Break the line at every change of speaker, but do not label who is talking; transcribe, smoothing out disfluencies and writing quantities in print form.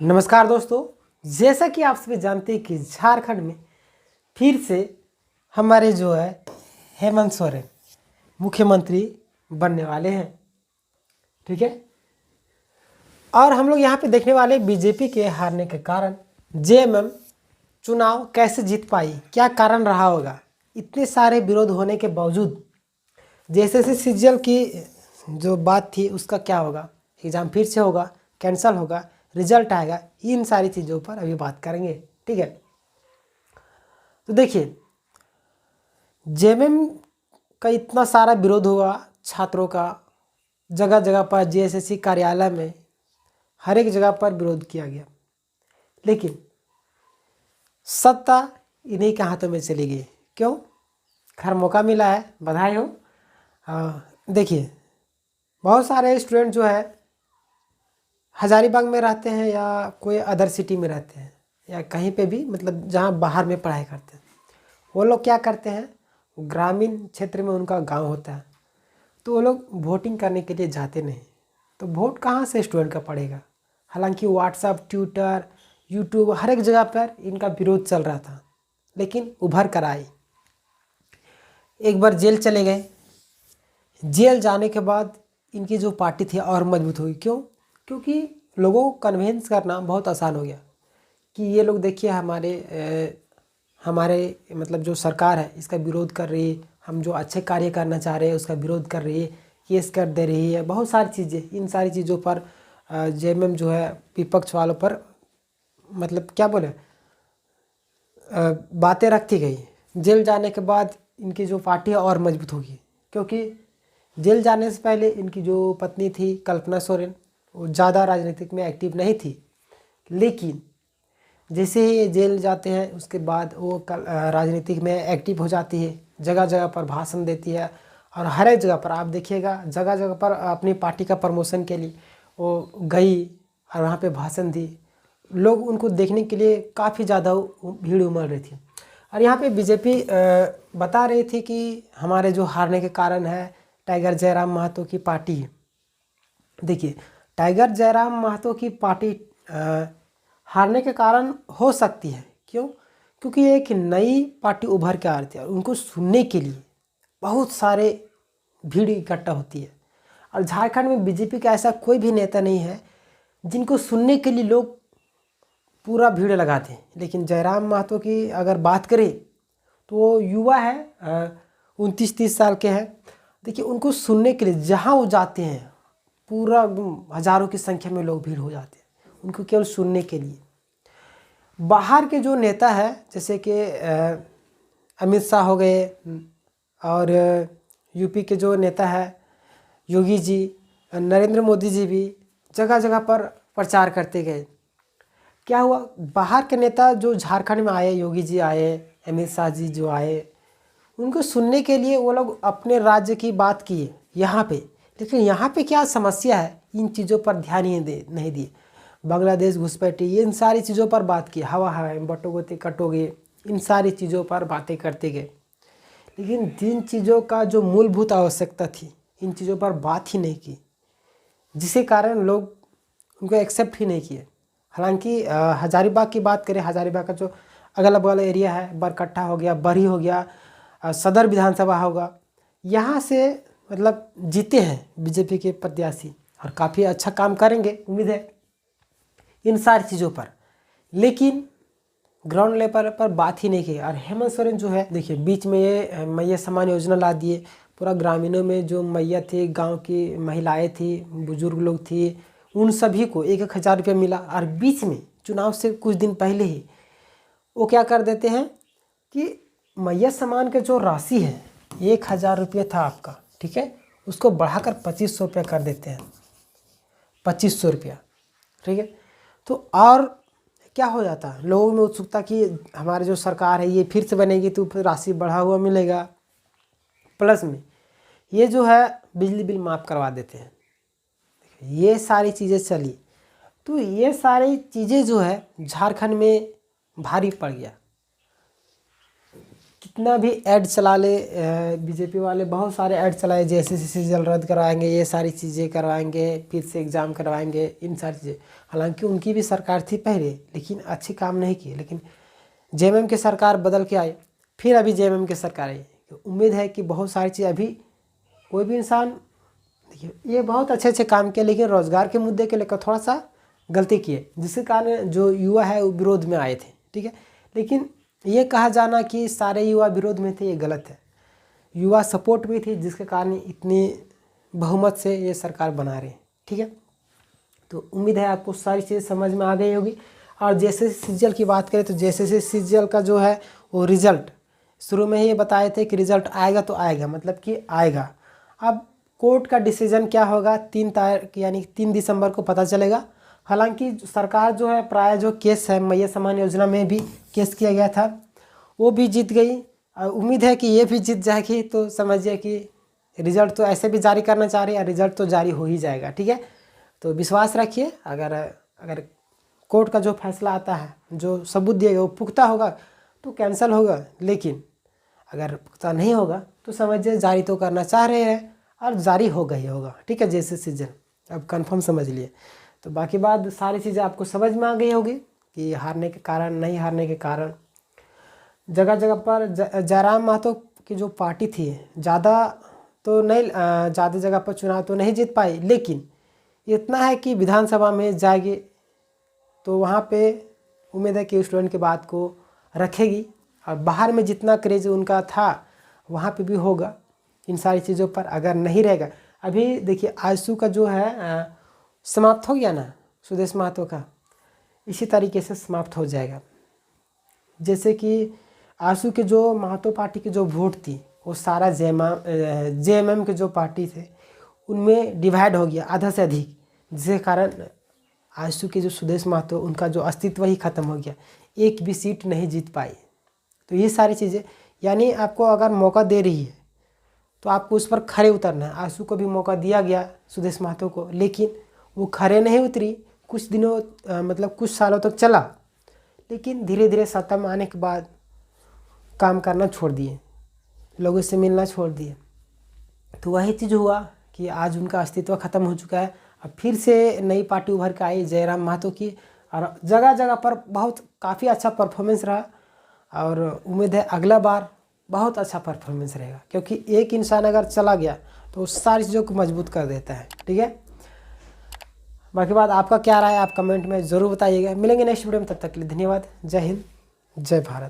नमस्कार दोस्तों। जैसा कि आप सभी जानते हैं कि झारखंड में फिर से हमारे जो है हेमंत सोरेन मुख्यमंत्री बनने वाले हैं। ठीक है, और हम लोग यहाँ पे देखने वाले बीजेपी के हारने के कारण जेएमएम चुनाव कैसे जीत पाई, क्या कारण रहा होगा। इतने सारे विरोध होने के बावजूद जैसे सीजीएल की जो बात थी उसका क्या होगा, एग्ज़ाम फिर से होगा, कैंसिल होगा, रिजल्ट आएगा, इन सारी चीज़ों पर अभी बात करेंगे। ठीक है, तो देखिए जेएमएम का इतना सारा विरोध हुआ छात्रों का, जगह जगह पर जेएसएससी कार्यालय में हर एक जगह पर विरोध किया गया, लेकिन सत्ता इन्हीं के हाथों में चली गई। क्यों? खैर मौका मिला है, बधाई हो। देखिए बहुत सारे स्टूडेंट जो है हजारीबाग में रहते हैं या कोई अदर सिटी में रहते हैं या कहीं पे भी, मतलब जहाँ बाहर में पढ़ाई करते हैं, वो लोग क्या करते हैं, ग्रामीण क्षेत्र में उनका गांव होता है, तो वो लोग वोटिंग करने के लिए जाते नहीं। तो वोट कहाँ से स्टूडेंट का पड़ेगा। हालांकि व्हाट्सएप, ट्विटर, यूट्यूब हर एक जगह पर इनका विरोध चल रहा था, लेकिन उभर कर आई। एक बार जेल चले गए, जेल जाने के बाद इनकी जो पार्टी थी और मजबूत हुई। क्यों? क्योंकि लोगों को कन्विंस करना बहुत आसान हो गया कि ये लोग देखिए हमारे मतलब जो सरकार है इसका विरोध कर रही है, हम जो अच्छे कार्य करना चाह रहे हैं उसका विरोध कर रही है, केस कर दे रही है, बहुत सारी चीज़ें। इन सारी चीज़ों पर जेएमएम जो है विपक्ष वालों पर मतलब क्या बोले बातें रखती गई। जेल जाने के बाद इनकी जो पार्टी है और मजबूत होगी, क्योंकि जेल जाने से पहले इनकी जो पत्नी थी कल्पना सोरेन, वो ज़्यादा राजनीतिक में एक्टिव नहीं थी, लेकिन जैसे ही ये जेल जाते हैं उसके बाद वो राजनीतिक में एक्टिव हो जाती है, जगह जगह पर भाषण देती है, और हर एक जगह पर आप देखिएगा जगह जगह पर अपनी पार्टी का प्रमोशन के लिए वो गई और वहाँ पे भाषण दी। लोग उनको देखने के लिए काफ़ी ज़्यादा भीड़ उमड़ रही थी। और यहाँ पे बीजेपी बता रही थी कि हमारे जो हारने के कारण है टाइगर जयराम महतो की पार्टी है। देखिए टाइगर जयराम महतो की पार्टी हारने के कारण हो सकती है। क्यों? क्योंकि एक नई पार्टी उभर के आ रही थी और उनको सुनने के लिए बहुत सारे भीड़ इकट्ठा होती है। और झारखंड में बीजेपी का ऐसा कोई भी नेता नहीं है जिनको सुनने के लिए लोग पूरा भीड़ लगाते हैं। लेकिन जयराम महतो की अगर बात करें तो वो युवा है, 29-30 साल के हैं। देखिए उनको सुनने के लिए जहाँ वो जाते हैं पूरा हज़ारों की संख्या में लोग भीड़ हो जाते हैं उनको केवल सुनने के लिए। बाहर के जो नेता है जैसे कि अमित शाह हो गए, और यूपी के जो नेता है योगी जी, नरेंद्र मोदी जी भी जगह जगह पर प्रचार करते गए। क्या हुआ, बाहर के नेता जो झारखंड में आए, योगी जी आए, अमित शाह जी जो आए, उनको सुनने के लिए वो लोग अपने राज्य की बात किए यहाँ पे। लेकिन यहाँ पे क्या समस्या है, इन चीज़ों पर ध्यान ही नहीं दिए। बांग्लादेश घुसपैठी, ये इन सारी चीज़ों पर बात की, हवा हवा बटोगे कटोगे, इन सारी चीज़ों पर बातें करते गए। लेकिन जिन चीज़ों का जो मूलभूत आवश्यकता थी इन चीज़ों पर बात ही नहीं की, जिसके कारण लोग उनको एक्सेप्ट ही नहीं किए। हालांकि हजारीबाग की बात करें, हजारीबाग का जो अगल बगल एरिया है, बरकट्टा हो गया, बरी हो गया, सदर विधानसभा होगा, यहाँ से मतलब जीते हैं बीजेपी के प्रत्याशी और काफ़ी अच्छा काम करेंगे, उम्मीद है इन सारी चीज़ों पर। लेकिन ग्राउंड लेवल पर बात ही नहीं की। और हेमंत सोरेन जो है देखिए बीच में ये मैया सम्मान योजना ला दिए, पूरा ग्रामीणों में जो मैया थी, गांव की महिलाएं थी, बुजुर्ग लोग थी, उन सभी को 1,000 रुपये मिला। और बीच में चुनाव से कुछ दिन पहले ही वो क्या कर देते हैं कि मैया सम्मान के जो राशि है 1,000 रुपये था आपका, ठीक है, उसको बढ़ाकर 2,500 रुपया कर देते हैं, 2,500 रुपया। ठीक है, तो और क्या हो जाता है, लोगों में उत्सुकता कि हमारी जो सरकार है ये फिर से बनेगी तो फिर राशि बढ़ा हुआ मिलेगा। प्लस में ये जो है बिजली बिल माफ़ करवा देते हैं। ये सारी चीज़ें चली, तो ये सारी चीज़ें जो है झारखंड में भारी पड़ गया। कितना भी ऐड चला ले, बीजेपी वाले बहुत सारे ऐड चलाए, जैसे सीजन रद्द करवाएंगे, ये सारी चीज़ें करवाएंगे, फिर से एग्ज़ाम करवाएंगे, इन सारी चीज़ें। हालांकि उनकी भी सरकार थी पहले, लेकिन अच्छी काम नहीं किए। लेकिन जेएमएम की सरकार बदल के आई, फिर अभी जेएमएम की सरकार आई। तो उम्मीद है कि बहुत सारी चीज़, अभी कोई भी इंसान, देखिए ये बहुत अच्छे अच्छे काम किए, लेकिन रोज़गार के मुद्दे के लेकर थोड़ा सा गलती किए, जिसके कारण जो युवा है वो विरोध में आए थे। ठीक है, लेकिन ये कहा जाना कि सारे युवा विरोध में थे, ये गलत है। युवा सपोर्ट में थी, जिसके कारण इतनी बहुमत से ये सरकार बना रहे हैं। ठीक है, तो उम्मीद है आपको सारी चीज़ें समझ में आ गई होगी। और जैसे सीजीएल की बात करें तो जैसे सीजीएल का जो है वो रिज़ल्ट शुरू में ही बताए थे कि रिज़ल्ट आएगा तो आएगा, मतलब कि आएगा। अब कोर्ट का डिसीजन क्या होगा 3 तारीख यानी 3 दिसंबर को पता चलेगा। हालांकि सरकार जो है, प्राय जो केस है मैया सम्मान योजना में भी केस किया गया था, वो भी जीत गई। और उम्मीद है कि ये भी जीत जाएगी, तो समझिए कि रिज़ल्ट तो ऐसे भी जारी करना चाह रही है, रिज़ल्ट तो जारी हो ही जाएगा। ठीक है, तो विश्वास रखिए, अगर कोर्ट का जो फैसला आता है, जो सबूत दिएगा वो पुख्ता होगा तो कैंसिल होगा, लेकिन अगर पुख्ता नहीं होगा तो समझिए जारी तो करना चाह रहे हैं और जारी होगा ही होगा। ठीक है, जैसे सीजन अब कंफर्म समझ लिए। तो बाकी बात सारी चीज़ें आपको समझ में आ गई होगी कि हारने के कारण, नहीं हारने के कारण। जगह जगह पर जयराम महतो की जो पार्टी थी, ज़्यादा तो नहीं, ज़्यादा जगह पर चुनाव तो नहीं जीत पाई, लेकिन इतना है कि विधानसभा में जाएगी तो वहाँ पे उम्मीद है कि स्टूडेंट की बात को रखेगी। और बाहर में जितना क्रेज उनका था वहाँ पे भी होगा इन सारी चीज़ों पर। अगर नहीं रहेगा, अभी देखिए आजसू का जो है समाप्त हो गया ना, सुदेश महतो का, इसी तरीके से समाप्त हो जाएगा। जैसे कि आजसू के जो महतो पार्टी की जो वोट थी वो सारा जेएमएम के जो पार्टी थे उनमें डिवाइड हो गया आधा से अधिक, जिसके कारण आजसू के जो सुदेश महतो, उनका जो अस्तित्व ही खत्म हो गया, एक भी सीट नहीं जीत पाई। तो ये सारी चीज़ें, यानी आपको अगर मौका दे रही है तो आपको उस पर खड़े उतरना है। आजसू को भी मौका दिया गया, सुदेश महतो को, लेकिन वो खड़े नहीं उतरी। कुछ दिनों मतलब कुछ सालों तक चला, लेकिन धीरे धीरे सत्ता में आने के बाद काम करना छोड़ दिए, लोगों से मिलना छोड़ दिए। तो वही चीज़ हुआ कि आज उनका अस्तित्व खत्म हो चुका है। अब फिर से नई पार्टी उभर के आई जयराम महतो की, और जगह जगह पर बहुत काफ़ी अच्छा परफॉर्मेंस रहा। और उम्मीद है अगला बार बहुत अच्छा परफॉर्मेंस रहेगा, क्योंकि एक इंसान अगर चला गया तो सारी चीज़ों को मजबूत कर देता है। ठीक है, बाकी बात आपका क्या राय है आप कमेंट में ज़रूर बताइएगा। मिलेंगे नेक्स्ट वीडियो में, तब तक के लिए धन्यवाद। जय हिंद, जय भारत।